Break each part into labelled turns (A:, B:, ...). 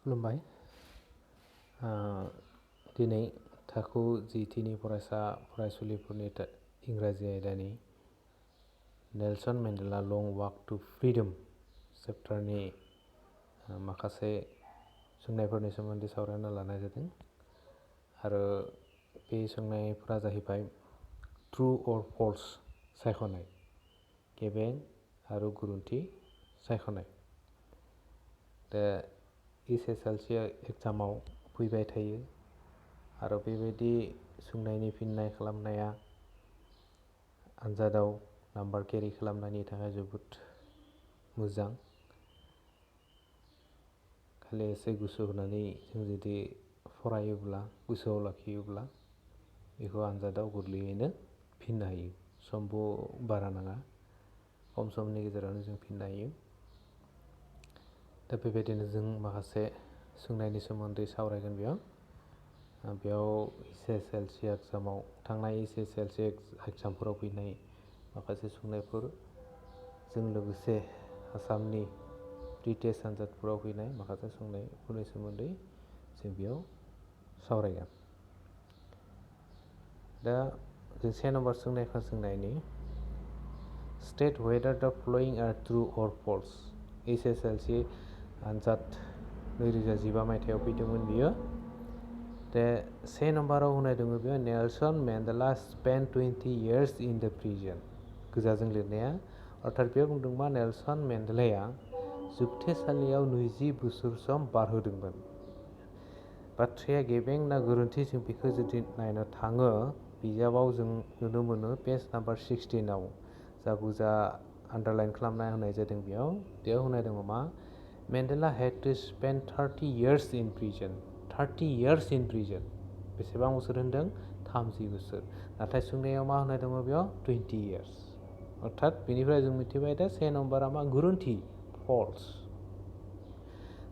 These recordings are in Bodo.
A: खुलुमबाय। दिनै थाखो जिथिनि फरायसा फरायसुलिफोरनि इंराजि आयदानि Nelson Mandela long walk to freedom चेप्टारनि माखासे सोंनायफोरनि सोमोन्दै सावरायना लानाय जादों आरो बे सोंनायफोरा जाहैबाय ट्रु अर फल्स सायख'नाय, गेबें आरो गुरुन्थि सायख'नाय। दा HSLC एग्जामाव फैबाय थायो आरो बेबायदि सोंनायनि फिननाय खालामनाया आनजादाव नाम्बार केरि खालामनायनि थाखाय जोबोद मोजां। खालि एसे गोसो होनानै जों जुदि फरायोब्ला, गोसोआव लाखियोब्ला बेखौ आनजादाव गोरलैयैनो फिननो हायो। समबो बारा नाङा, खम समनि गेजेरावनो जों फिननो हायो। दा बेबायदिनो जों माखासे सोंनायनि सोमोन्दै सावरायगोन बेयाव HSLC एग्जामाव थांनाय HSLC एग्जामफोराव फैनाय माखासे सोंनायफोरजों लोगोसे आसामनि प्रि-टेस्ट आनजादफोराव फैनाय माखासे सोंनायफोरनि सोमोन्दै जों बेयाव सावरायगोन। दा जों 1 नम्बर सोंनायखौ सोंनायनि स्टेट वेदार द फ्ल'इं आर ट्रु अर फल्स। HSLC आनजाद 2015 मायथाइयाव फैदोंमोन बियो। दा 1 नम्बराव होनाय दङ बेयो Nelson Mandela spend 20 years in the prison. गोजाजों लिरनाया अर्थात बेयाव बुंदों मा नेलसन मेन्डेलाया जोबथेसालियाव 20 बोसोर सम बारहोदोंमोन। बाथ्राया गेबें ना गोरोन्थि जों बेखौ जुदि नायनो थाङो बिजाबाव जों नुनो मोनो पेज नाम्बार 16आव जा गोजा आन्डारलाइन खालामना होनाय जादों बेयाव होनाय दङ मा Mandela had to spend 30 years in prison. 30 years in prison. बेसेबां बोसोर होनदों? 30 बोसोर। नाथाय सोंनायाव मा होनाय दङ बेयाव 20 years। अर्थात बेनिफ्राय जों मिथिबाय दा 1 नम्बरा मा गोरोन्थि, फल्स।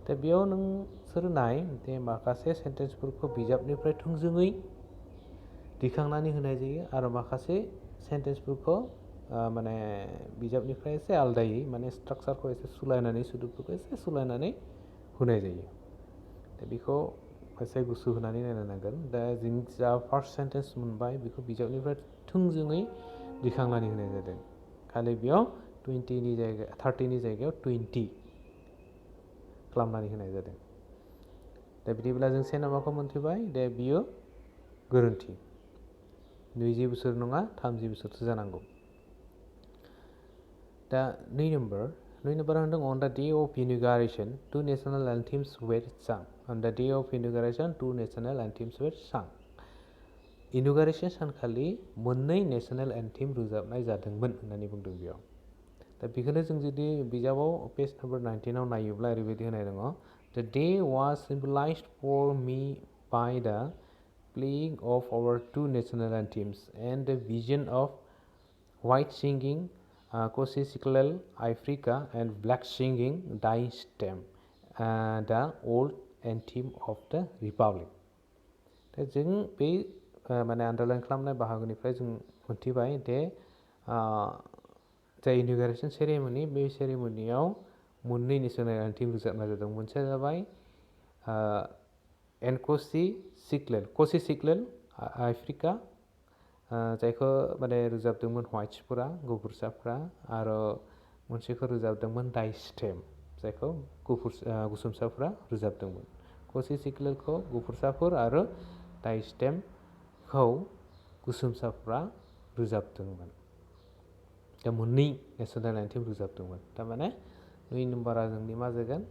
A: दा बेयाव नोंसोर नाय दे माखासे सेन्टेन्सफोरखौ बिजाबनिफ्राय थोंजोङै दिखांनानै होनाय जायो आरो माखासे सेन्टेन्सफोरखौ माने बिजाबनिफ्राय एसे आलदायै माने स्ट्राक्चारखौ एसे सोलायनानै सोदोबफोरखौ एसे सोलायनानै होनाय जायो। दा बेखौ एसे गोसो होनानै नायनो नांगोन। दा जों जा फार्स्ट सेन्टेन्स मोनबाय बेखौ बिजाबनिफ्राय थोंजोङै दिखांनानै होनाय जादों। खालि बेयाव 30नि जायगायाव 20 खालामनानै होनाय जादों। दा बिदिब्ला जों 1 नम्बरखौ मोनथिबाय दे बियो गोरोन्थि। 20 बोसोर नङा 30 बोसोरसो जानांगौ। दा 2 नम्बरा होनदों on the day of inauguration 2 national anthems were sang। On the day of inauguration 2 national anthems were sang। Inauguration सानखालि मोननै नेशनल एन्थेम रोजाबनाय जादोंमोन होननानै बुंदों बेयाव। दा बेखौनो जों जुदि बिजाबाव पेज नाम्बार 19आव नायोब्ला ओरैबायदि होनाय दङ The day was symbolized for me by the playing of our 2 national anthems and the vision of white singing Cosi-Cyclel Africa and black singing Die Stem, the old anthem of the Republic। दा जों बे माने आन्डारलाइन खालामनाय बाहागोनिफ्राय जों मोनथिबाय दे जाय इनॉग्रेशन सेरेमनि बे सेरेमनियाव मोननै नेशनल एन्थेम रोजाबनाय जादों। मोनसेया जाबाय Cosi-Cyclel आफ्रिका जायखौ माने रोजाबदोंमोन व्हाइट्सफोरा गुफुरसाफोरा आरो मोनसेखौ रोजाबदोंमोन डाइ स्टेम जायखौ गोसोमसाफोरा रोजाबदोंमोन। Cosi-Cyclelखौ गुफुरसाफोर आरो डाइ स्टेमखौ गोसोमसाफोरा रोजाबदोंमोन। दा मोननै नेशनल एन्थेम रोजाबदोंमोन। थारमाने 2 नम्बरा जोंनि मा जागोन?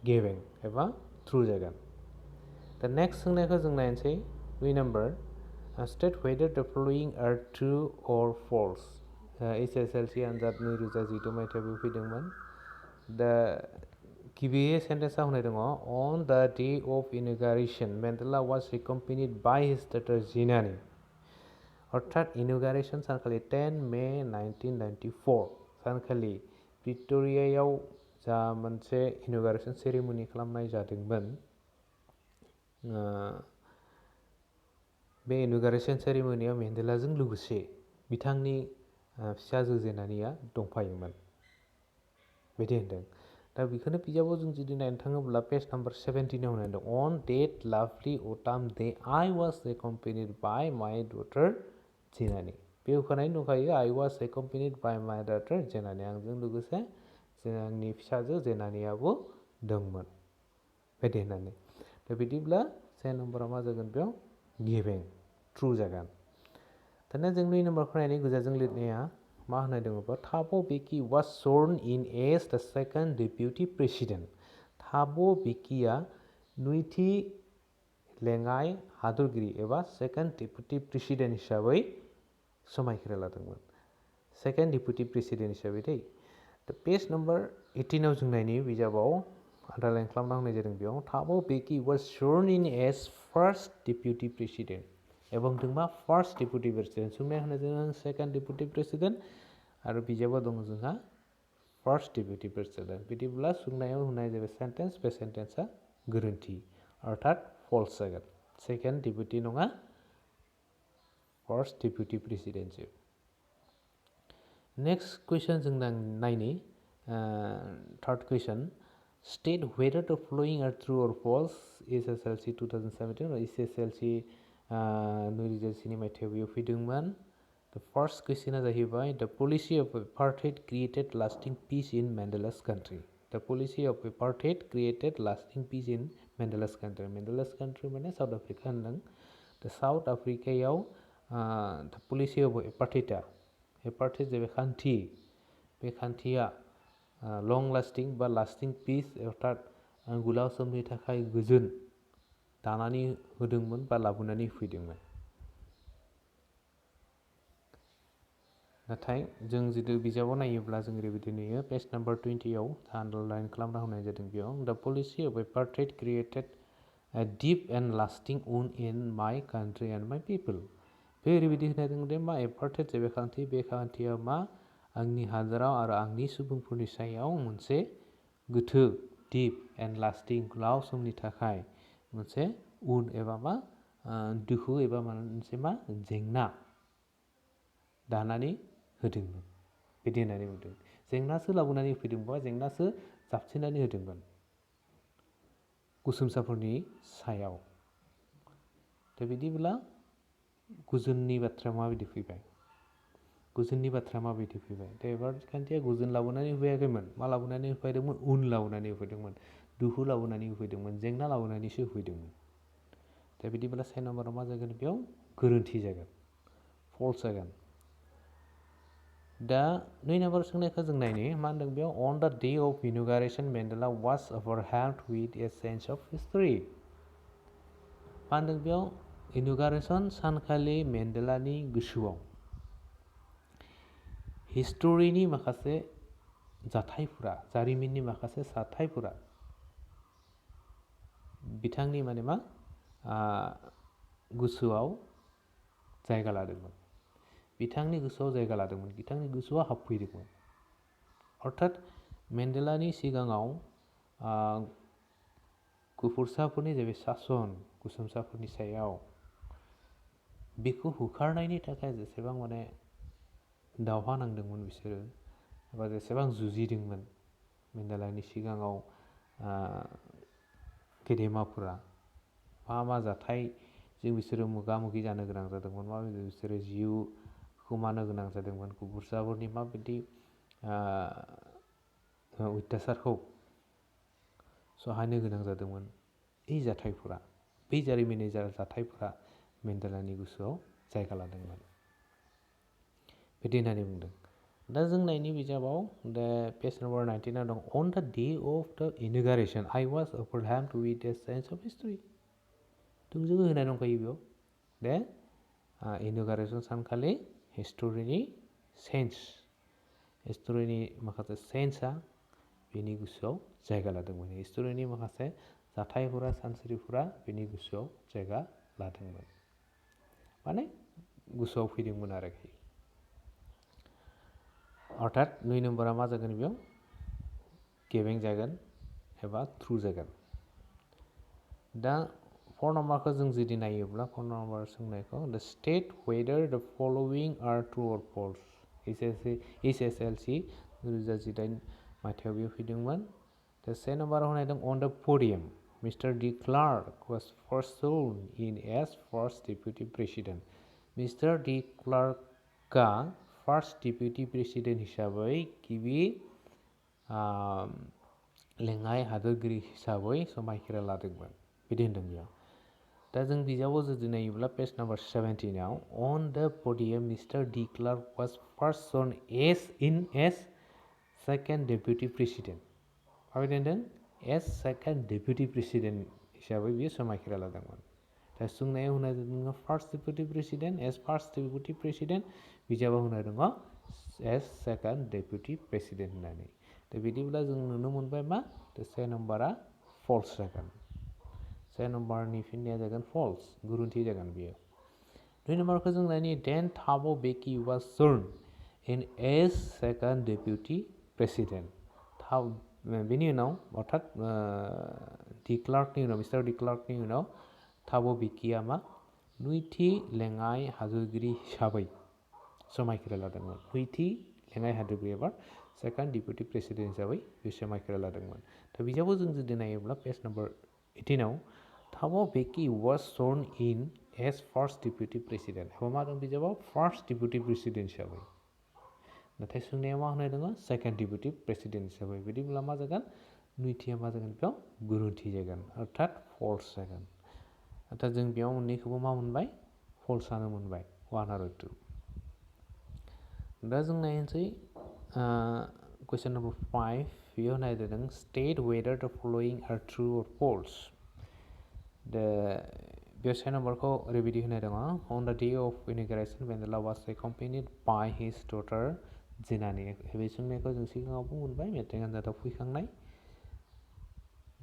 A: गेबें एबा ट्रु जागोन। दा नेक्स्ट सोंनायखौ जों नायनोसै 2 नम्बर स्टेट वेदार द फ्ल'इं आर ट्रु अर फल्स। HSLC आनजाद 2014 मायथाइयावबो फैदोंमोन। दा गिबि सेन्टेन्सआव होनाय दङ on the day of inauguration Mandela was accompanied by his daughter Zenani. अर्थात इनॉग्रेशन सानखालि 10 मे 1994 सानखालि प्रिट'रियायाव जा मोनसे इनॉग्रेशन सेरेमनि खालामनाय जादोंमोन बे इनॉग्रेशन सेरेमनियाव मेन्डेलाजों लोगोसे बिथांनि फिसाजो जिनानीया दंफायोमोन बिदि होनदों। दा बेखौनो बिजाबाव जों जुदि नायनो थाङोब्ला पेज नाम्बार 17 आव नायदों on that lovely autumn day I was accompanied by my daughter जेनानि बे होखानाय दंखायो I was accompanied by my daughter जेनानि आंजों लोगोसे आंनि फिसाजो जेनानियाबो दंमोन बायदि होननानै दा बिदिब्ला से नम्बराव मा जागोन बेयाव गिभिं ट्रु जागोन दाना जों 2 नम्बरखौ नायनाय गोजाजों लिरनाया मा होननाय दङबा थाबो Beki was sworn in as the second deputy president थाबो बेकीया नैथि लेङाइ हादरगिरि एबा सेकेन्ड डेपुटी प्रेसिडेन्ट हिसाबै समायखिरा लादोंमोन सेकेन्ड डेपुटी प्रेसिडेन्ट हिसाबै दै दा पेज नम्बर 18 आव जों नायनि बिजाबाव आन्डारलाइन खालामना होनाय जादों बेयाव थाबो Beki was sworn in as first deputy president एबा बुंदों मा फार्स्ट डेपुटी प्रेसिडेन्ट सोंनाय होनाय जों सेकेन्ड डेपुटी प्रेसिडेन्ट आरो बिजाबाव दङ जोंहा फार्स्ट डेपुटी प्रेसिडेन्ट बिदिब्ला सोंनायाव होनाय जाबाय सेन्टेन्स बे सेन्टेन्सआ गोरोन्थि अर्थात फल्स जागोन सेकेन्ड डेपुटी नङा फार्स्ट डेपुटी प्रेसिडेन्टसो नेक्स्ट कुइसन जों नायनि third question state whether the following are true or false HSLC 2017 or HSLC 2010 मायथाइयाव बेयाव फैदोंमोन the first question is the policy of apartheid created lasting peace in Mandela's country the policy of apartheid created lasting peace in Mandela's country माने South Africa होनदों the South Africa याव the policy of apartheid जाबाय खान्थि बे खान्थिया long lasting बा lasting peace अर्थात गोलाव समनि थाखाय गोजोन दानानै होदोंमोन बा लाबोनानै फैदोंमोन नाथाय जों जुदि बिजाबाव नायोब्ला जों ओरैबायदि नुयो पेज नाम्बार 20 आव आन्डारलाइन खालामना होनाय जादों बेयाव द policy of apartheid created a deep and lasting wound in my country and my people बे ओरैबायदि होनाय दं दे मा एपार्थाइड जाबाय खान्थि बे खान्थिया मा आंनि हादराव आरो आंनि सुबुंफोरनि सायाव मोनसे गोथौ deep and lasting गोलाव समनि थाखाय मोनसे उन एबा मा दुखु एबा मोनसे मा जेंना दानानै होदोंमोन बिदि होननानै बुंदों जेंनासो लाबोनानै फैदोंबा जेंनासो जाबसिननानै होदोंमोन गुसुमसाफोरनि सायाव दा बिदिब्ला गोजोननि बाथ्राया माबायदि फैबाय गोजोननि बाथ्राया माबायदि फैबाय दा एबार खान्थिया गोजोन लाबोनानै होफैयाखैमोन मा लाबोनानै होफैदोंमोन उन लाबोनानै होफैदोंमोन दुखु लाबोनानै होफैदोंमोन जेंना लाबोनानैसो होफैदोंमोन दा बिदिब्ला से नाम्बाराव मा जागोन बेयाव गोरोन्थि जागोन फल्स जागोन दा 2 नाम्बार सोंनायखौ जों नायनि मा होनदों बेयाव on the day of inauguration Mandela was overwhelmed with a sense of history मा होनदों बेयाव इनौगुरेसन सानखालि मेन्डेलानि गोसोआव हिस्टरिनि माखासे जाथायफोरा जारिमिननि माखासे जाथायफोरा बिथांनि माने मा गोसोआव जायगा लादोंमोन बिथांनि गोसोआव जायगा लादोंमोन बिथांनि गोसोआव हाबफैदोंमोन अर्थात मेन्डेलानि सिगाङाव गुफुरसाफोरनि जेबो सासन गुसुमसाफोरनि सायाव बेखौ होखारनायनि थाखाय जेसेबां माने दावहा नांदोंमोन बिसोरो एबा जेसेबां जुजिदोंमोन मेन्डेलानि सिगाङाव गेदेमाफोरा मा जाथायजों बिसोरो मोगा मोगि जानो गोनां जादोंमोन माबायदि बिसोरो जिउ खोमानो गोनां जादोंमोन गुफुरसाफोरनि माबायदि अत्याचारखौ सहायनो गोनां जादोंमोन बे जाथायफोरा बे जारिमिननि जाथायफोरा मेन्डेलानि गोसोआव जायगा लादोंमोन बिदि होननानै बुंदों दा जों नायनि बिजाबाव दा पेज नम्बर 19 दं on the day of the inauguration I was overwhelmed with a sense of history थोंजोङै होनाय दंखायो बेयाव दे इनौगुरेसन सानखालि हिस्टरिनि माखासे सेन्सआ बेनि गोसोआव जायगा लादोंमोन हिस्टरिनि माखासे जाथायफोरा सानस्रिफोरा बेनि गोसोआव जायगा लादोंमोन माने गोसोआव फैदोंमोन आरोखि अर्थात 2 नम्बरा मा जागोन बेयाव गिभिं जागोन एबा ट्रु जागोन दा 4 नम्बरखौ जों जुदि नायोब्ला 4 नम्बर सोंनायखौ the state whether the following are true or false HSLC 2018 मायथाइयाव बेयो फैदोंमोन दा से नाम्बाराव होनाय दं on the podium Mr. de Klerk was first sworn in as first deputy president. Mr. de Klerkआ फार्स्ट डिप्युटी प्रेसिडेन्ट हिसाबै गिबि लेङाइ हादोरगिरि हिसाबै समायखिरा लादोंमोन बिदि होनदों बेयाव दा जों बिजाबाव जुदि नायोब्ला पेज नाम्बार 17आव on the podium Mr. de Klerk was first sworn as second deputy president माबायदि होनदों as second deputy president हिसाबै बियो समायखिरा लादोंमोन दा सोंनायाव होनाय दङ first deputy president as first deputy president बिजाबाव होनाय दङ as second deputy president होननानै दा बिदिब्ला जों नुनो मोनबाय मा दा से नाम्बारा फल्स जागोन से नाम्बारनि फिननाया जागोन फल्स गुरुन्थि जागोन बियो दुइ नाम्बारखौ जों नायनि then Thabo Mbeki was sworn in as second deputy president बेनि उनाव अर्थात de Klerkनि उनाव मिस्टार de Klerkनि उनाव Thabo Mbekiआ मा नैथि लेङाइ हादोरगिरि हिसाबै समायखिरा लादोंमोन नैथि लेङाइ हादोरगिरि एबा सेकेन्ड डिप्युटी प्रेसिडेन्ट हिसाबै बे समायखिरा लादोंमोन दा बिजाबाव जों जुदि नायोब्ला पेज नाम्बार 18आव Thabo Mbeki was sworn in as first deputy president एबा मा दं बिजाबाव फार्स्ट डिप्युटी प्रेसिडेन्ट हिसाबै नाथाय सोंनायाव मा होनाय दङ सेकेन्ड डिप्युटी प्रेसिडेन्ट हिसाबै बिदिब्ला मा जागोन नैथिया मा जागोन बेयाव गुरुन्थि जागोन अर्थात फल्स जागोन अर्थात जों बेयाव मोननैखौबो मा मोनबाय फल्सआनो मोनबाय 1 आरो 2 दा जों नायनोसै कुइसन नम्बर 5 बेयाव होनाय जादों state whether the फलोइं R true or falls दा बेयाव से नाम्बारखौ ओरैबायदि होनाय दङ on the day of inauguration Mandela was accompanied by his daughter जिनानि बे सोंनायखौ जों सिगाङावबो मोनबाय मेट्रिक आनजादाव फैखांनाय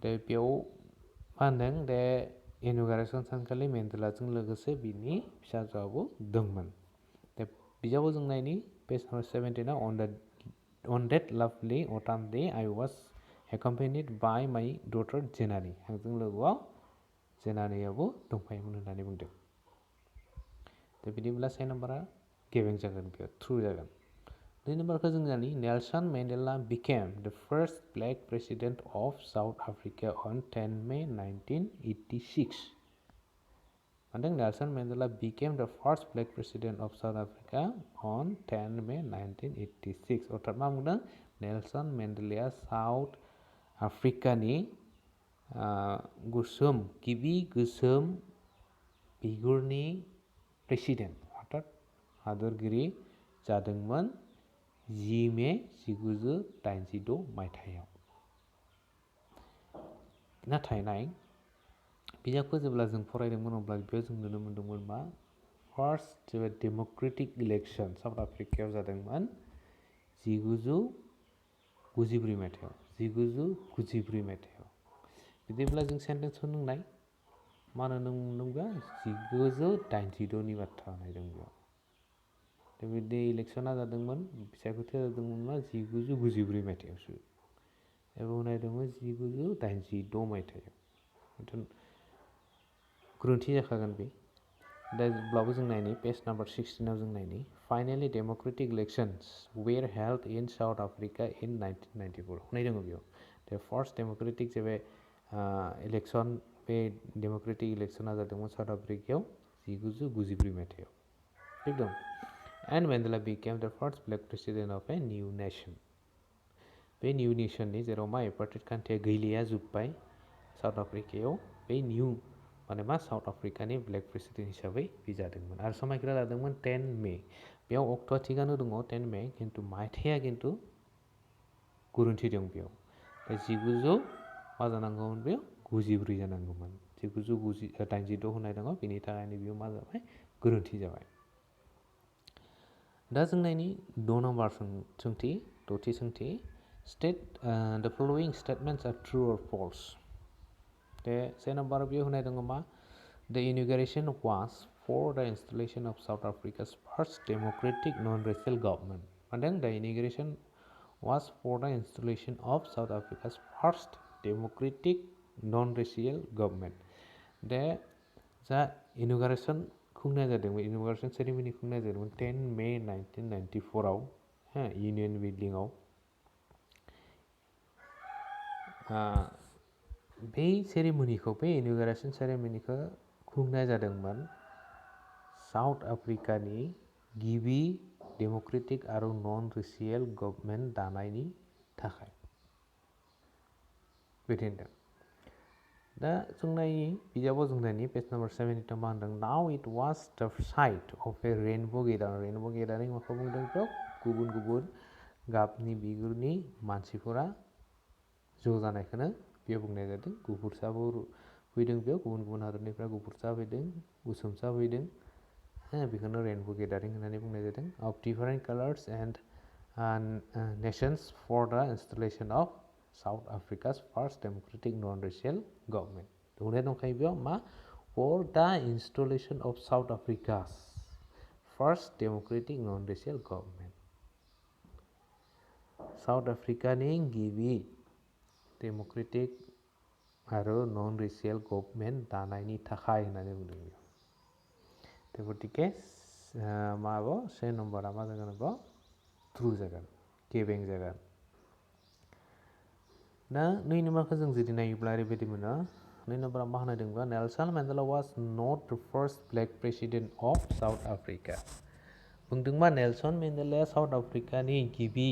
A: दा बेयाव मा होनदों दा इनौगुरेसन सानखालि मेन्डेलाजों लोगोसे बिनि फिसाजोआबो दंमोन दा बिजाबाव जों नायनि page number 17 on that lovely autumn day I was accompanied by my daughter जिनानि आंजों लोगोआव जिनानियाबो दंफायोमोन होननानै बुंदों दा बिदिब्ला से नाम्बारा गेबें जागोन बेयाव ट्रु जागोन दुइ नाम्बारखौ जों नायनि Nelson Mandela became the first black president of South Africa on 10 May 1986 मानदों Nelson Mandela became the first black president of South Africa on 10 May 1986 अर्थात मा बुंदों नेल्सन मेन्डेलाया साउथ आफ्रिकानि गिबि गोसोम बिगुरनि प्रेसिडेन्ट अर्थात हादोरगिरि जादोंमोन 10 मे 1986 मायथाइयाव नाथाय नाय बिजाबखौ जेब्ला जों फरायदोंमोन अब्ला बेयाव जों नुनो मोन्दोंमोन मा फार्स्ट जेबो डेम'क्रेटिक इलेक्सन साउथ आफ्रिकायाव जादोंमोन 1994 मायथाइयाव बिदिब्ला जों सेन्टेन्सखौ नोंनाय मा होनो नोंबा 1986 नि बाथ्रा नायदों बेयाव दा बे इलेक्सना जादोंमोन बिसायख'थिया जादोंमोन मा 1994 मायथाइयावसो एबा नायदोंमोन 1986 मायथाइयाव गुरुन्थि जाखागोन बे दा अब्लाबो जों नायनि पेज नाम्बार 16आव जों नायनि finally democratic elections were held in South Africa in 1994 होननाय दङ बेयाव दा फार्स्ट डेम'क्रेटिक जेबे इलेक्सन बे डेम'क्रेटिक इलेक्शना जादोंमोन साउथ आफ्रिकायाव 1994 मायथाइयाव थिग दं and Mandela became the first black president of a new nation बे निउ नेशननि जेराव मा एपार्टेड कान्ट्रिया गैलिया जोब्बाय साउथ आफ्रिकायाव बे निउ माने मा साउथ आफ्रिकानि ब्लेक प्रेसिडेन्ट हिसाबै बि जादोंमोन आरो समायखिरा लादोंमोन 10 मे बेयाव अक्ट'आ थिगानो दङ 10 मे खिन्थु मायथाइया खिन्थु गुरुन्थि दं बेयाव दा 1900 मा जानांगौमोन बेयाव 94 जानांगौमोन 1986 होनाय दङ बेनि थाखायनो बेयाव मा जाबाय गुरुन्थि जाबाय दा जों नायनि 2 नम्बर सोंथि द'थि सोंथि state the following statements are true or false the से नम्बर बेयाव होनाय दङ मा the inauguration was for the installation of South Africa's first democratic non-racial government मानदों the inauguration was for the installation of South Africa's first democratic non-racial government the inauguration खुंनाय जादोंमोन inauguration ceremony खुंनाय जादोंमोन 10 मे 1994 आव इउनियन बिल्डिंआव बे सेरेमनिखौ बे इन'ग्रेसन सेरेमनिखौ खुंनाय जादोंमोन साउथ आफ्रिकानि गिबि डेम'क्रेटिक आरो नन रेसियेल गभर्नमेन्ट दानायनि थाखाय बिदिनो दा जों नायनि बिजाबाव जों नायनि पेज नम्बर 72 मा होनदों नाउ इट वाज द साइट अफ ए रेनबो गेदारिं माखौ बुंदों बेयाव गुबुन गुबुन गाबनि बिगुरनि मानसिफोरा ज' जानायखौनो बेयाव बुंनाय जादों गुफुरसाबो फैदों बेयाव गुबुन गुबुन हादरनिफ्राय गुफुरसा फैदों गोसोमसा फैदों बेखौनो रेनबो गेदारिं होननानै बुंनाय जादों of different colours and nations for the installation of South Africa's first democratic non-racial government. बुंनाय दंखायो बेयाव मा for the installation of South Africa's first democratic non-racial government. South Africaनि गिबि democratic आरो non-racial government दानायनि थाखाय होननानै बुंदों बेयाव गतिके माबाव से नम्बरा मा जागोन बेयाव ट्रु जागोन गेबें जागोन दा नै नम्बरखौ जों जुदि नायोब्ला ओरैबायदि मोनो नै नम्बरा मा होनदोंबा Nelson Mandela was not the first black president of South Africa बुंदोंबा नेलसन मेन्डेलाया साउथ आफ्रिकानि गिबि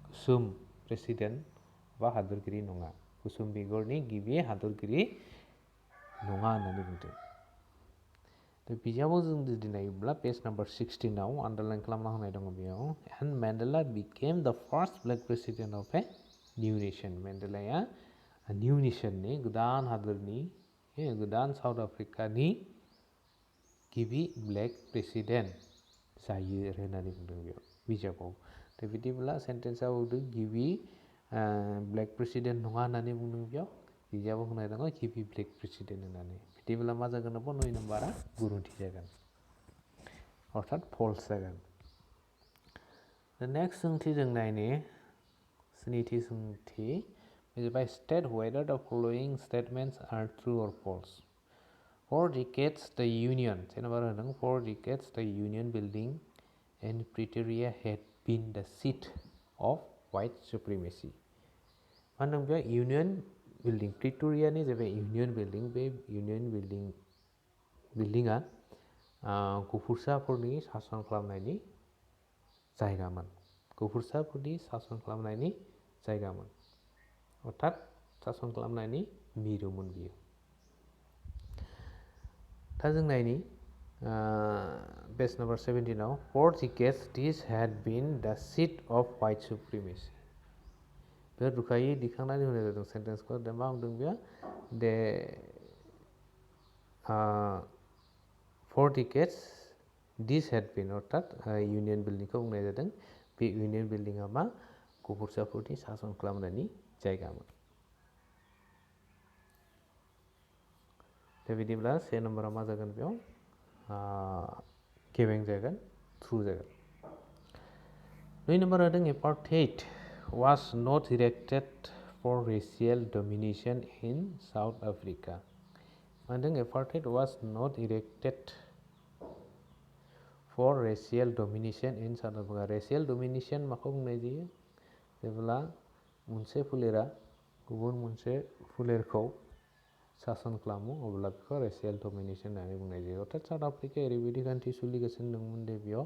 A: गोसोम प्रेसिडेन्ट बा हादरगिरि नङा गोसोम बिगुरनि गिबि हादरगिरि नङा होननानै बुंदों दा बिजाबाव जों जुदि नायोब्ला पेज नम्बर 16 आव आन्डारलाइन खालामना होनाय दङ बेयाव and Mandela became the first black president of a new nation मेन्डेलाया न्यू नेशननि गोदान हादरनि गोदान साउथ आफ्रिकानि गिबि ब्लेक प्रेसिडेन्ट जायो होननानै बुंदों बेयाव बिजाबाव दा बिदिब्ला सेन्टेन्सआव गिबि ब्लेक प्रेसिडेन्ट नङा होननानै बुंदों बेयाव बिजाबाव होनाय दङ गिबि ब्लेक प्रेसिडेन्ट होननानै बिदिब्ला मा जागोन अब 9 नम्बरा गुरुन्थि जागोन अर्थात फल्स जागोन दा नेक्स्ट सोंथि जों नायनि स्निथि सोंथि जाबाय state whether the following statements are true or false. For decades the union जेनेबा होनदों for decades the union building in Pretoria had been the seat of white supremacy. मा होनदों बेयाव union building प्रिटरियानि जाबाय union building बे union बिल्डिंआ गुफुरसाफोरनि सासन खालामनायनि जायगामोन गुफुरसाफोरनि सासन खालामनायनि जायगामोन अर्थात सासन खालामनायनि मिरुमोन बियो दा जों नायनि पेज नम्बर 17 आव for decades this had been the seat of white supremacy बे रुखायै दिखांनानै होनाय जादों सेन्टेन्सखौ दा मा बुंदों बेयो दे for decades this had been अर्थात इउनियन बिल्डिंखौ बुंनाय जादों बे इउनियन बिल्डिंआ मा गुफुरसाफोरनि सासन खालामनायनि जायगामोन दा बिदिब्ला से नम्बरा मा जागोन बेयाव गेबें जागोन ट्रु जागोन 2 नम्बर होदों apartheid was not erected for racial domination in South Africa मा होनदों apartheid was not erected for racial domination in South Africa racial domination माखौ बुंनाय जायो जेब्ला मोनसे फोलेरा गुबुन मोनसे फोलेरखौ सासन खालामो अब्ला बेखौ रेसियेल डमिनेशन होननानै बुंनाय जायो अर्थात साउथ आफ्रिकाया ओरैबायदि खान्थि सोलिगासिनो दंमोन दे बेयाव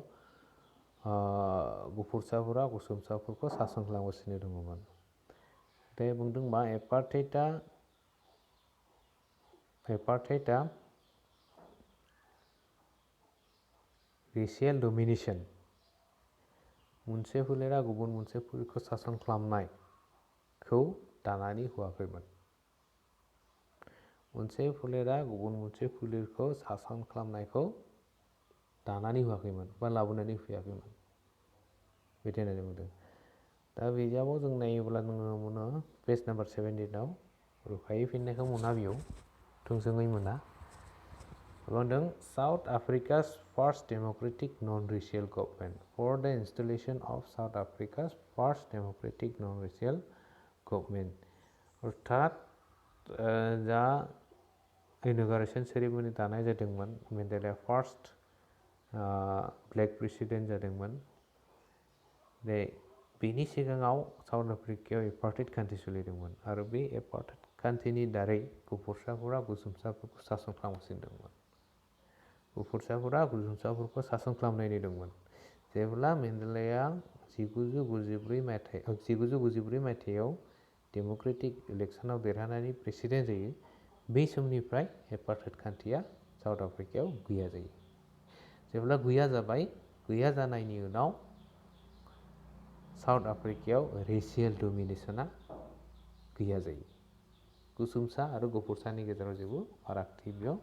A: गुफुरसाफोरा गोसोमसाफोरखौ सासन खालामगासिनो दङमोन बे बुंदों मा एपार्थाइडआ रेसियेल डमिनेशन मोनसे फोलेरा गुबुन मोनसे फोलेरखौ सासन खालामनायखौ दानानै होआखैमोन मोनसे फोलेरा गुबुन मोनसे फोलेरखौ सासन खालामनायखौ दानानै होआखैमोन बा लाबोनानै फैयाखैमोन बिदि होननानै बुंदों दा बिजाबाव जों नायोब्ला नुनो मोनो पेज नम्बर 17 आव रुखायै फिननायखौ मोना बेयाव थोंजोङै मोना बुंदों south आफ्रिका's first democratic non-racial government for the installation of South Africa's first democratic non-racial government अर्थात जा इन'ग्रेशन सेरेमनी दानाय जादोंमोन मेन्डेलाया फार्स्ट ब्लेक प्रेसिडेन्ट जादोंमोन बे बेनि सिगाङाव साउथ आफ्रिकायाव एपार्टेड कान्ट्रि सोलिदोंमोन आरो बे एपार्टेड कान्ट्रिनि दारै गुफुरसाफोरा गुसुमसाफोरखौ सासन खालामगासिनो दंमोन। गुफुरसाफोरा गुसुमसाफोरखौ सासन खालामनाय दंमोन। जेब्ला मेन्डेलाया 1994 मायथाइयाव डेम'क्रेटिक इलेक्सनाव देरहानानै प्रेसिडेन्ट जायो, बै समनिफ्राय एपार्टेड कान्ट्रिया साउथ आफ्रिकायाव गैया जायो। जेब्ला गैया जाबाय, गैया जानायनि उनाव साउथ आफ्रिकायाव रेसियेल डमिनेसना गैया जायो। गुसुमसा आरो गुफुरसानि गेजेराव जेबो फारागथि बेयाव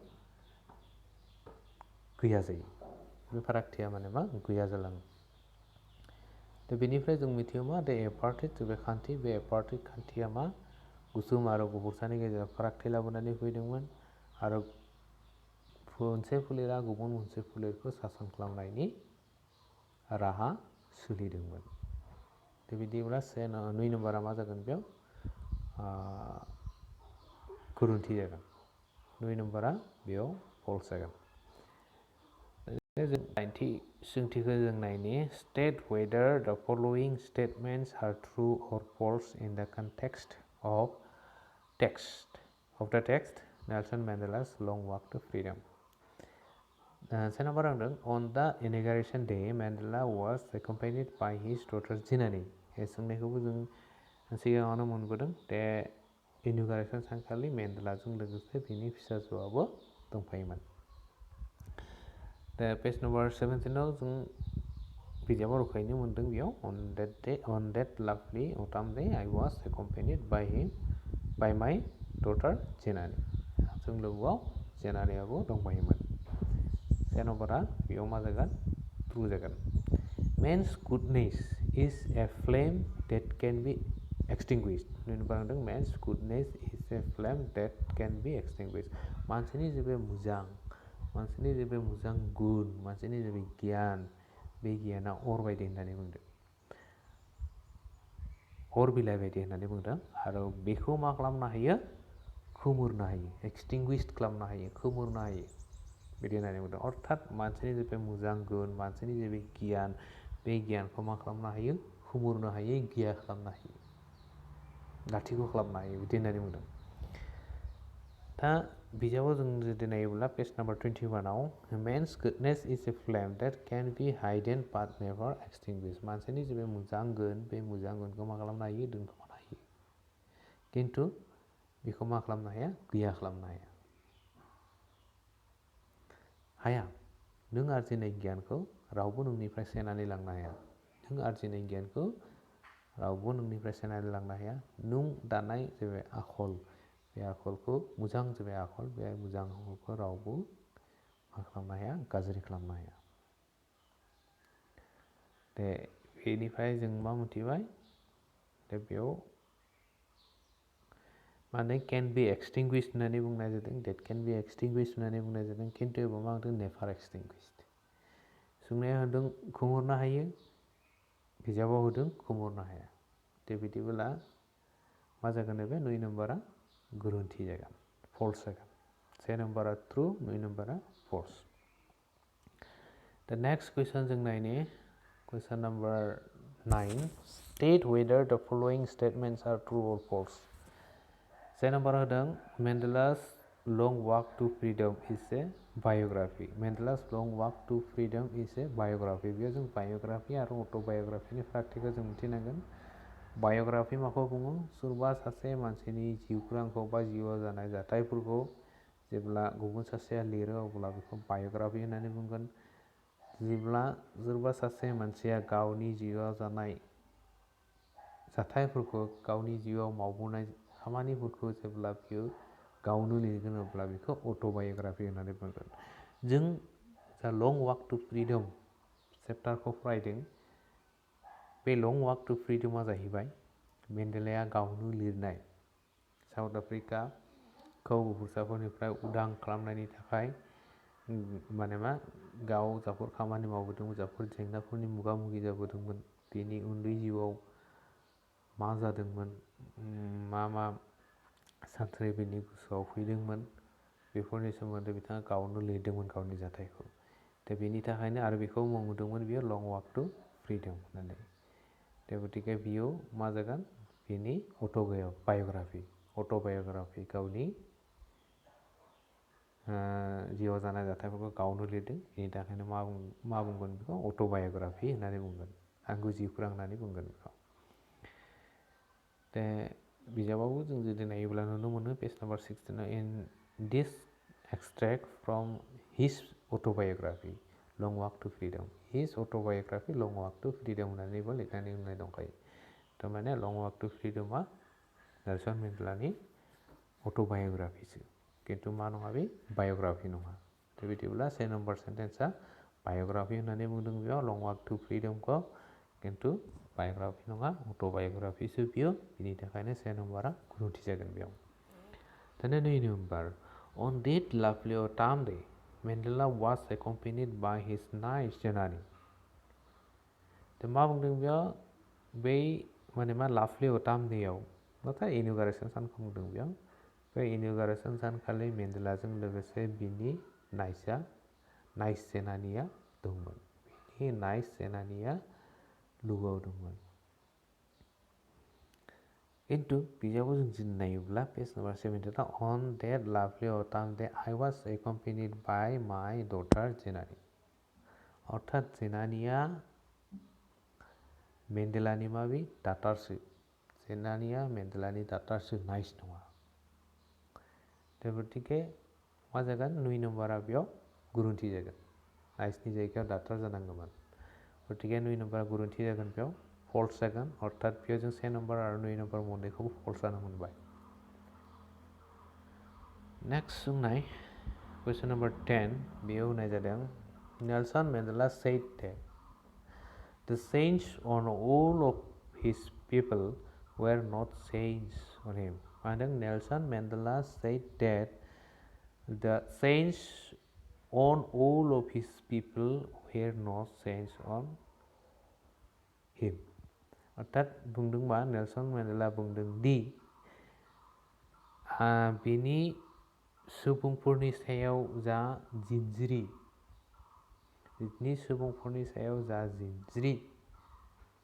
A: गैया जायो। बे फारागथिया माने मा गैया जालाङो। बेनिफ्राय जों मिथियो मा द एपार्टेड बे कान्ट्रि, बे एपार्टेड कान्ट्रिया मा गुसुम आरो गुफुरसानि गेजेराव फारागथि लाबोनानै फैदोंमोन आरो मोनसे फोलेरा गुबुन मोनसे फोलेरखौ सासन खालामनायनि राहा सोलिदोंमोन। बिदिब्ला 2 नम्बरा मा जागोन बेयाव गोरोन्थि जागोन। 2 नम्बरा बेयाव फल्स जागोन। जों 90 सोंथिखौ जों नायनि state whether the following statements are true or false in the context of the text Nelson Mandela's long walk to freedom. से नम्बर होनदों on the inauguration day Mandela was accompanied by his daughter Zenani. सोंनायखौबो जों सिगाङावनो मोनबोदों। बे इनॉग्रेशन सानखालि मेन्डेलाजों लोगोसे बिनि फिसाजोआबो दंफायोमोन। दा पेज नम्बर 17 जों बिजाबाव रोखायैनो मोनदों बेयाव on that lovely autumn day I was accompanied by my daughter जिनानि। जों लोगोआव जिनानियाबो दंफायोमोन। 3 नम्बरा बेयाव मा जागोन ट्रु जागोन। Man's goodness is a flame that can be extinguished। 2 number होनदों man's goodness is a flame that can be extinguished। मानसिनि जेबो मोजां गुन, मानसिनि जेबो गियान, बे गियाना अर बायदि होननानै बुंदों, अर बिलाइ बायदि होननानै बुंदों आरो बेखौ मा खालामनो हायो खोमोरनो हायो, एक्सटिंगुइश खालामनो हायो, खोमोरनो हायो बिदि होननानै बुंदों। अर्थात मानसिनि जेबो मोजां गुन, मानसिनि जेबो गियान, बे गियानखौ मा खालामनो हायो खोमोरनो हायो, गैया खालामनो हायो, लाथिख' खालामनो हायो बिदि होननानै बुंदों। दा बिजाबाव जों जुदि नायोब्ला पेज नम्बर 21आव man's goodness is a flame that can be hidden but never extinguish. मानसिनि जेबो मोजां गुन, बे मोजां गुनखौ मा खालामनो हायो दोनखोमानो हायो, खिन्थु बेखौ मा खालामनो हाया गैया खालामनो हाया। नों आरजिनाय गियानखौ रावबो नोंनिफ्राय सेनानै लांनो हाया। नों आरजिनाय गियानखौ रावबो नोंनिफ्राय सेनानै लांनो हाया। नों दानाय जेबो आखल, बे आखलखौ मोजां जेबो आखल, बे मोजां आखलखौ रावबो मा खालामनो हाया गाज्रि खालामनो हाया। दे बेनिफ्राय जों मा मिथिबाय दे बेयाव माने कैन बी एक्सटिंग्विश होननानै बुंनाय जादों, डेट कैन बी एक्सटिंग्विश होननानै बुंनाय जादों, खिन्थु एबा मा होदों नेभार एक्सटिंग्विश्ड। सोंनाया होदों खोमोरनो हायो, बिजाबाव होदों खोमोरनो हाया। दे बिदिब्ला मा जागोन बे 2 नम्बरा गोरोन्थि जागोन, फल्स जागोन। 3 नम्बरा ट्रु, 2 नम्बरा फल्स। द नेक्स्ट कुइसन जों नायनि कुइसन number 9 state whether the following statements are true or false. 3 number होदों Mandela's long walk to freedom is a biography. Mandela's long walk to freedom is a biography. बेयाव जों बायोग्राफी आरो अट'बायोग्राफीनि फारागथिखौ जों मिथिनांगोन। बायोग्राफी माखौ बुङो? सोरबा सासे मानसिनि जिउ खौरांखौ बा जिउआव जानाय जाथायफोरखौ जेब्ला गुबुन सासेया लिरो अब्ला बेखौ बायोग्राफी होननानै बुंगोन। जेब्ला सोरबा सासे मानसिया गावनि जिउआव जानाय जाथायफोरखौ, गावनि जिउआव मावबोनाय खामानिफोरखौ जेब्ला बियो गावनो लिरगोन अब्ला बेखौ अट'बायोग्राफी होननानै बुंगोन। जों जा लं वाक टू फ्रीडम चेप्टारखौ फरायदों, बे लं वाक टू फ्रीडमा जाहैबाय मेन्डेलाया गावनो लिरनाय साउथ आफ्रिकाखौ गुफुरसाफोरनिफ्राय उदां खालामनायनि थाखाय माने मा गाव जाफोर खामानि मावबोदोंमोन, जाफोर जेंनाफोरनि मोगा मोगि जाबोदोंमोन, बेनि उन्दै जिउआव मा जादोंमोन, मा सानस्रि बेनि गोसोआव फैदोंमोन, बेफोरनि सोमोन्दै बिथाङा गावनो लिरदोंमोन गावनि जाथायखौ। दा बेनि थाखायनो आरो बेखौ मुं होदोंमोन बियो लं वाक टू फ्रीडम होननानै। दा गतिके बियो मा जागोन बिनि अट'बाय'ग्राफि गावनि जिउआव जानाय जाथायफोरखौ गावनो लिरदों बेनि थाखायनो मा बुंगोन बेखौ अट'बाय'ग्राफि होननानै बुंगोन आंगो जिउ खौरां होननानै बुंगोन बेखौ दा बिजाबावबो जों जुदि नायोब्ला नुनो मोनो page number 16 in this extract from his autobiography long walk to freedom his autobiography long walk to freedom होननानैबो लिरनानै होनाय दंखायो थारमाने लं वाक टु फ्रिडमा नेलसन मेन्डेलानि अट'बाय'ग्राफिसो किन्तु मा नङा बे बाय'ग्राफि नङा दा बिदिब्ला से नम्बर सेन्टेन्सआ बाय'ग्राफि होननानै बुंदों बेयाव लं वाक टु फ्रिडमखौ किन्तु बाय'ग्राफि नङा अट'बाय'ग्राफिसो बियो बिनि थाखायनो से नम्बरा गोरोन्थि जागोन बेयाव दाना 2 number on that lovely autumn day Mandela was accompanied by his nice journey दा मा बुंदों बेयाव बै माने मा लाभलि autumn dayआव नाथाय इन'ग्रेसन सानखौ बुंदों बेयाव बे इन'ग्रेसन सानखालि मेन्डेलाजों लोगोसे बिनि नाइस सेनानिया दंमोन बिनि नाइस सेनानिया लोगोआव दंमोन किन्तु बिजाबाव जों जुदि नायोब्ला page number 17 on that lovely autumn day I was accompanied by my daughter जेनानि अर्थात जेनानिया मेन्डेलानि माबि दाटारसो जेनानिया मेन्डेलानि दाटारसो नाइस नङा दा गतिके मा जागोन 2 नम्बरा बेयाव गोरोन्थि जागोन नाइसनि जायगायाव दाटार जानांगौमोन गतिके 2 नम्बरा गोरोन्थि जागोन बेयाव फल्स जागोन अर्थात बेयाव जों 1 नम्बर आरो 2 नम्बर मोननैखौबो फल्स जानो मोनबाय नेक्स्ट जोंनाय कुइसन नम्बर 10 बेयाव होनाय जादों Nelson Mandela said that the chains on all of his people were not chains on him मा होनदों Nelson Mandela said that the chains on all of his people were not chains on him अर्थात बुंदों मा नेलसन मेन्डेला बुंदों दि बिनि सुबुंफोरनि सायाव जा जिनजिरि बिनि सुबुंफोरनि सायाव जा जिनजिरि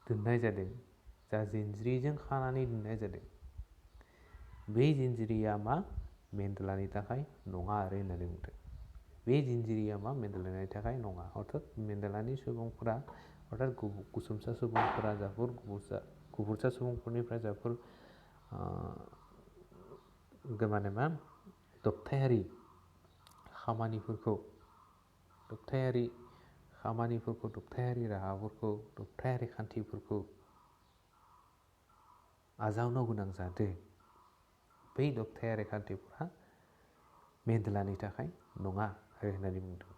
A: दोननाय जादों जा जिनजिरिजों खानानै दोननाय जादों बे जिनजिरिया मा मेन्डेलानि थाखाय नङा आरो होननानै बुंदों बे जिनजिरिया मा मेन्डेलानि थाखाय नङा अर्थात मेन्डेलानि सुबुंफोरा अर्थात गुसुमसा सुबुंफोरा जाफोर गुफुरसा सुबुंफोरनिफ्राय जाफोर माने मा दबथायारि खामानिफोरखौ दबथायारि राहाफोरखौ दबथायारि खान्थिफोरखौ आजावनो गोनां जादों बै दबथायारि खान्थिफोरा मेन्डेलानि थाखाय नङा आरो होननानै बुंदों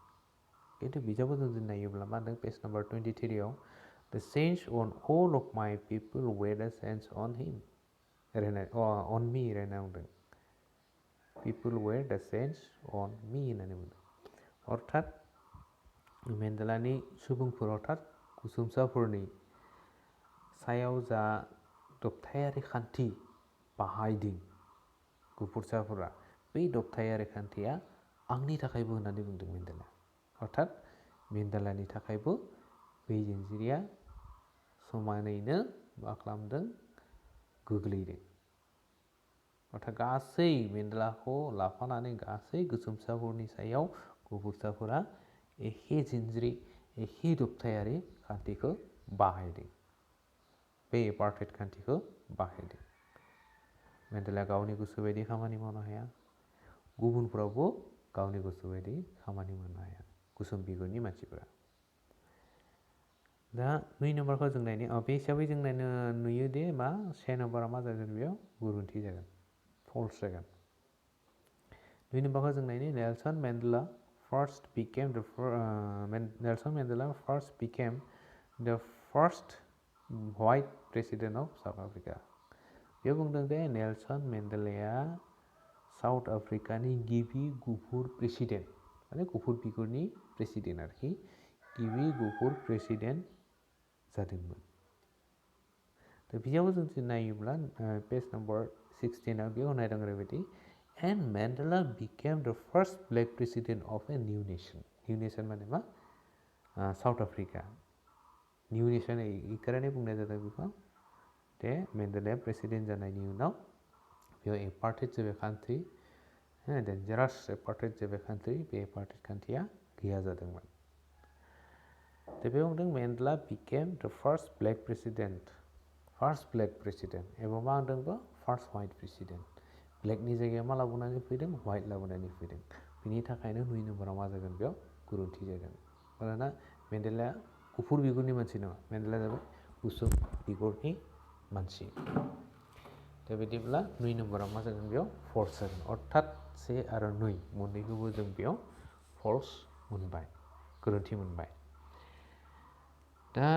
A: किन्तु बिजाबाव जों नायोब्ला मा होनदों पेज नाम्बार 23 आव the chains on all of my people were the chains on him on me होननानै बुंदों people were the chains on me होननानै बुंदों अर्थात मेन्डेलानि सुबुंफोर अर्थात गुसुमसाफोरनि सायाव जा दबथायारि खान्थि बाहायदों गुफुरसाफोरा बै दबथायारि खान्थिया आंनि थाखायबो होननानै बुंदों मेन्डेला अर्थात मेन्डेलानि थाखायबो बै जिनजिरिया समानैनो मा खालामदों गोग्लैदों अर्थात गासै मेन्डेलाखौ लाफानानै गासै गुसुमसाफोरनि सायाव गुफुरसाफोरा एखे जिनजिरि एखे दबथायारि खान्थिखौ बाहायदों बे एपार्थाइड खान्थिखौ बाहायदों मेन्डेला गावनि गोसो बायदि खामानि मावनो हाया गुबुनफोरावबो गावनि गोसो बायदि खामानि मावनो हाया गुसुम बिगुरनि मानसिफोरा दा 2 नम्बरखौ जों नायनो बे हिसाबै जों नायनो नुयो दे मा 1 नम्बरा मा जागोन बेयाव गोरोन्थि जागोन फल्स जागोन 2 नम्बरखौ जों नायनो Nelson Mandela first became the first white president of South Africa बेयाव बुंदों दे नेलसन मेन्डेलाया साउथ आफ्रिकानि गिबि गुफुर प्रेसिडेन्ट माने गुफुर बिगुरनि प्रेसिडेन्ट आरोखि गिबि गुफुर प्रेसिडेन्ट जादोंमोन दा बिजाबाव जों नायोब्ला पेज नम्बर 16 आव बेयाव होनाय दं ओरैबायदि and Mandela became the first black president of a new nation माने मा साउथ आफ्रिका निउ नेशन इकारानि बुंनाय जादों बेखौ दे मेन्डेलाया प्रेसिडेन्ट जानायनि उनाव बेयाव एपार्टेड जाबाय कान्ट्रि डेन्जारास एपार्टेड जाबाय कान्ट्रि बे एपार्टेड कान्ट्रिया गैया जादोंमोन दा बेयाव बुंदों Mandela became the first black president एबा मा होनदोंबा फार्स्ट व्हाइट प्रेसिडेन्ट ब्लेकनि जायगायाव मा लाबोनानै फैदों व्हाइट लाबोनानै फैदों बिनि थाखायनो 2 नम्बराव मा जागोन बेयाव गुरुंथि जागोन मानोना मेन्डेलाया गुफुर बिगुरनि मानसि नङा मेन्डेला जाबाय गुसुं बिगुरनि मानसि दा बिदिब्ला 2 नम्बराव मा जागोन बेयाव फल्स जागोन अर्थात 1 आरो 2 मोननैखौबो जों बेयाव फल्स मोनबाय गोरोन्थि मोनबाय दा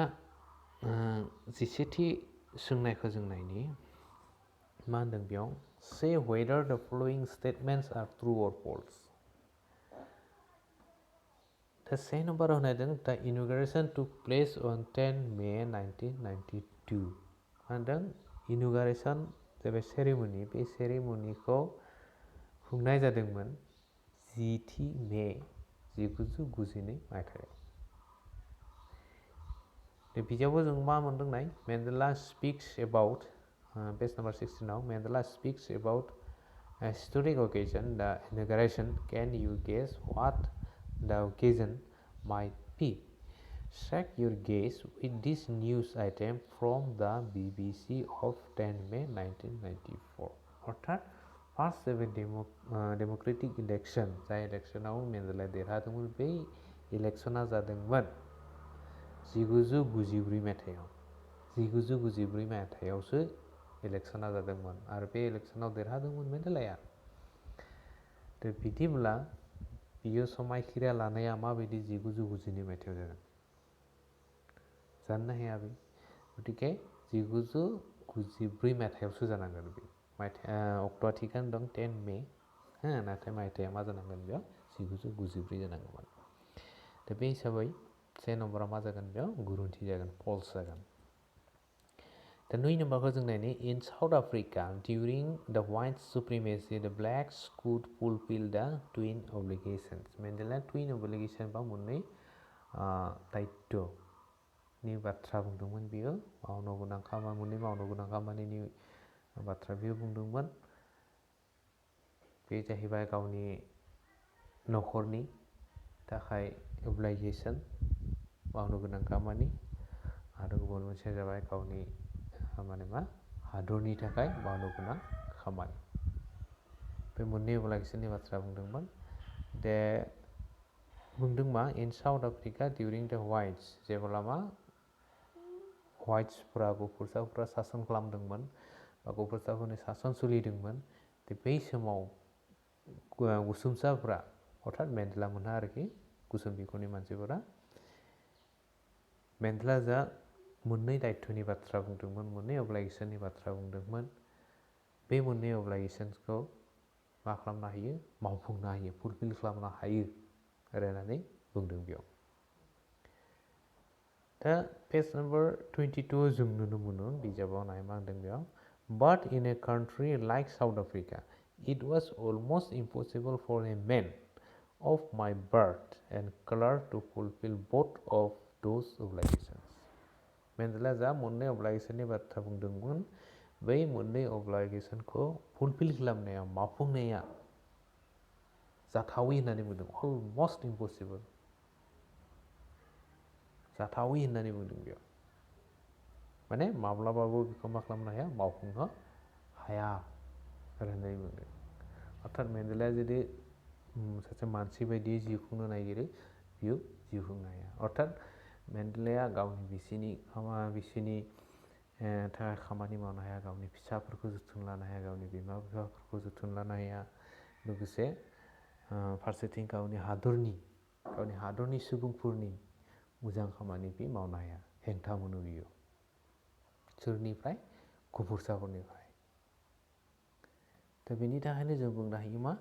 A: 11थि सोंनायखौ जों नायनि मा होनदों बेयाव say whether the following statements are true or false दा 1 नम्बराव होनाय दं the inauguration took place on 10 May 1992 होनदों इनॉग्रेशन जाबाय सेरेमनी बे सेरेमनीखौ खुंनाय जादोंमोन 10 मे 1992 मायथाइयाव दा बिजाबाव जों मा मोनदों नाय Mandela speaks about page number 16 Mandela speaks about a historic occasion, the inauguration. Can you guess what the occasion might be? Check your guess with this news item from the BBC of 10 May 1994. अर्थात फार्स्ट जाबाय डेमोक्रेटिक इलेक्शन जाय इलेक्शनाव मेन्डेला देरहादोंमोन बे इलेक्शना जादोंमोन 1994 मायथाइयाव 1994 मायथाइयावसो इलेक्शना जादोंमोन आरो बे इलेक्शनाव देरहादोंमोन मेन्डेलाया दा बिदिब्ला बियो समायखिरा लानाया माबायदि 1992 मायथाइयाव जागोन जाननो हाया बे गतिके 1994 मायथाइयावसो जानांगोन बे अक्ट'आ थिगानो दं 10 मे नाथाय मायथाइया मा जानांगोन बेयाव 1994 जानांगौमोन दा बे हिसाबै 1 नम्बरा मा जागोन बेयाव गुरुंथि जागोन फल्स जागोन दा 2 नम्बरखौ जों नायनि in South Africa during the white supremacy the blacks could fulfill the twin obligations Mandela twin obligation बा मोननै दायित्वनि बाथ्रा बुंदोंमोन बियो मावनो गोनां खामानिनि बाथ्रा बियो बुंदोंमोन बे जाहैबाय गावनि नखरनि थाखाय obligation मावनो गोनां खामानि आरो गुबुन मोनसेया जाबाय गावनि खामानि मा हादरनि थाखाय मावनो गोनां खामानि बे मोननै obligation बाथ्रा बुंदोंमोन दे बुंदों मा in South Africa during the whites जेब्ला मा whitesफोरा गुफुरसाफोरा सासन खालामदोंमोन बा गुफुरसाफोरनि सासन सोलिदोंमोन बै समाव गुसुंसाफोरा अर्थात मेन्डेला मोनहा आरोखि गुसुं बिगुरनि मानसिफोरा मेन्डेला जा मोननै दायित्वनि बाथ्रा बुंदोंमोन मोननै obligation बाथ्रा बुंदोंमोन बे मोननै obligationsखौ मा खालामनो हायो मावफुंनो हायो फुलफिल खालामनो हायो होननानै बुंदों बेयाव दा पेज नम्बर 22 जों नुनो मोनो बिजाबाव नाय मा होनदों बेयाव but in a country like South Africa it was almost impossible for a man of my birth and color to fulfill both of those obligations Mandela जा मोननै obligation बाथ्रा बुंदोंमोन बै मोननै obligationखौ फुलफिल खालामनाया मावफुंनाया जाथावै होननानै बुंदों almost impossible जाथावै होननानै बुंदों बेयाव माने माब्लाबाबो बेखौ मा खालामनो हाया मावफुंनो हाया होननानै बुंदों अर्थात मेन्डेलाया जुदि सासे मानसि बायदि जिउ खुंनो नागिरो बियो जिउ खुंनो हाया अर्थात मेन्डेलाया गावनि बिसिनि थाखाय खामानि मावनो हाया गावनि फिसाफोरखौ जोथोन लानो हाया गावनि बिमा बिफाफोरखौ जोथोन लानो हाया लोगोसे फारसेथिं गावनि हादरनि सुबुंफोरनि मोजां खामानि बे मावनो हाया हेंथा मोनो बियो सोरनिफ्राय गुफुरसाफोरनिफ्राय दा बेनि थाखायनो जों बुंनो हायो मा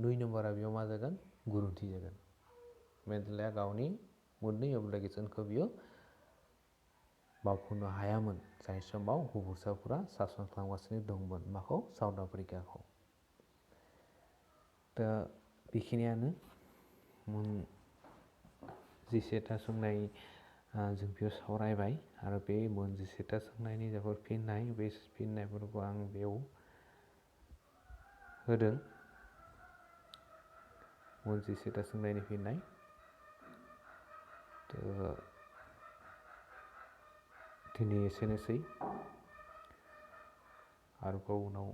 A: 2 नम्बरा बेयाव मा जागोन गुरुंथि जागोन मेन्डेलाया गावनि मोननै obligation-खौ बियो मावफुंनो हायामोन जाय समाव गुफुरसाफोरा सासन खालामगासिनो दंमोन माखौ साउथ आफ्रिकाखौ दा बेखिनियानो 17था सोंनाय जों बेयाव सावरायबाय आरो बे मोनजिसेथा सोंनायनि जाफोर फिननाय बे फिननायफोरखौ आं बेयाव होदों। मोनजिसेथा सोंनायनि फिननाय दिनै एसेनोसै आरोबाव उनाव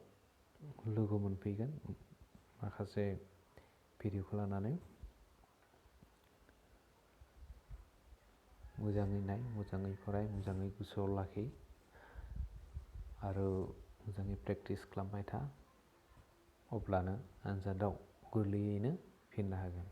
A: लोगो मोनफैगोन माखासे भिडिअखौ लानानै। मोजाङै नाय, मोजाङै फराय, मोजाङै गोसोआव लाखि आरो मोजाङै प्रेक्टिस खालामबाय था, अब्लानो आनजादाव गोरलैयैनो फिननो हागोन।